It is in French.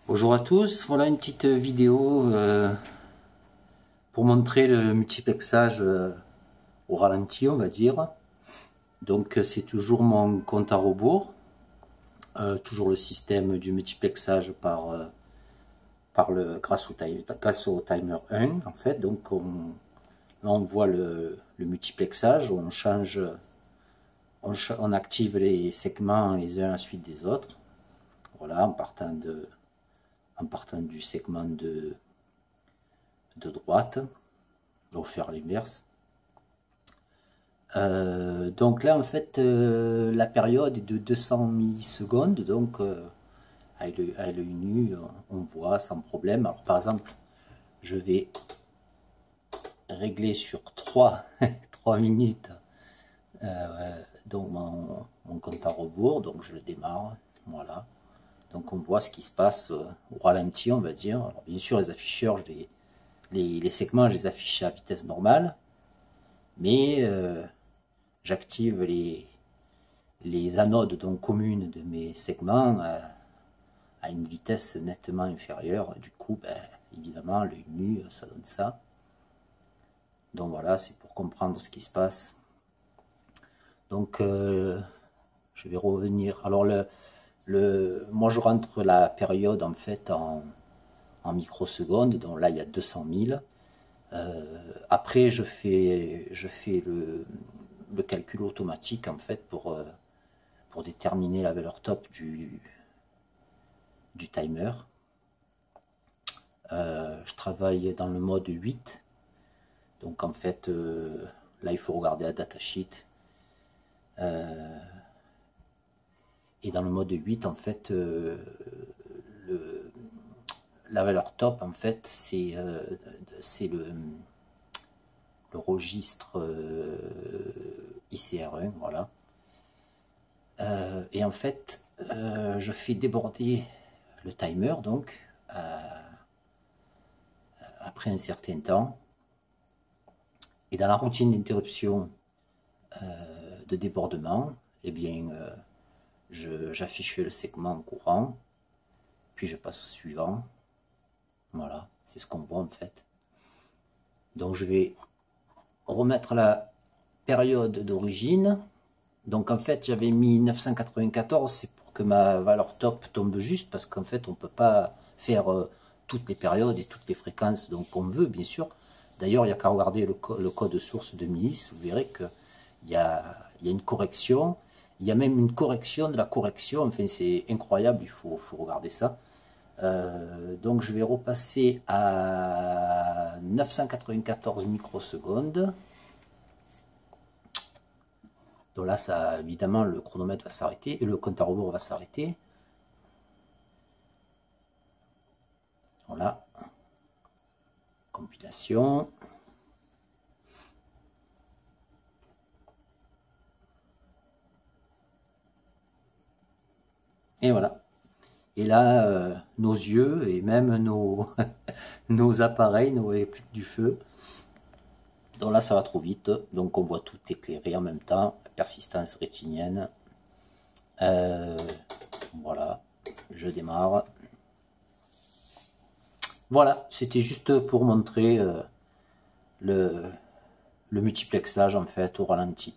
Bonjour à tous, voilà une petite vidéo pour montrer le multiplexage au ralenti, on va dire. Donc c'est toujours mon compte à rebours, toujours le système du multiplexage grâce au timer 1 en fait. Donc là on voit le multiplexage, on active les segments les uns à la suite des autres. Voilà, en partant du segment de droite, on va faire l'inverse. Donc là en fait la période est de 200 millisecondes, donc à l'œil nu on voit sans problème. Alors par exemple je vais régler sur 3 minutes donc mon compte à rebours, donc je le démarre, voilà. Donc on voit ce qui se passe au ralenti, on va dire. Alors bien sûr les afficheurs, les segments je les affiche à vitesse normale, mais j'active les anodes donc communes de mes segments à une vitesse nettement inférieure. Du coup, évidemment, l'œil nu, ça donne ça. Donc voilà, c'est pour comprendre ce qui se passe. Donc, je vais revenir. Alors, moi, je rentre la période en fait en microsecondes. Donc là, il y a 200 000. Après, je fais le calcul automatique en fait pour déterminer la valeur top du timer. Je travaille dans le mode 8. Donc en fait, là il faut regarder la datasheet. Et dans le mode 8, en fait, la valeur top, en fait, c'est le registre ICR1, voilà. Et en fait, je fais déborder le timer, donc, après un certain temps. Et dans la routine d'interruption de débordement, eh bien, j'affiche le segment en courant, puis je passe au suivant. Voilà, c'est ce qu'on voit en fait. Donc je vais remettre la période d'origine. Donc en fait j'avais mis 994, c'est pour que ma valeur top tombe juste, parce qu'en fait on ne peut pas faire toutes les périodes et toutes les fréquences donc on veut bien sûr. D'ailleurs il n'y a qu'à regarder le code source de Milice, vous verrez qu'il y a une correction, il y a même une correction de la correction, enfin c'est incroyable, il faut regarder ça. Donc je vais repasser à 994 microsecondes. Donc là, ça, évidemment, le chronomètre va s'arrêter et le compte à rebours va s'arrêter. Voilà. Compilation. Et voilà. Et là, nos yeux et même nos appareils ne voyaient plus que du feu. Donc là, ça va trop vite. Donc on voit tout éclairé en même temps. La persistance rétinienne. Voilà. Je démarre. Voilà, c'était juste pour montrer le multiplexage en fait au ralenti.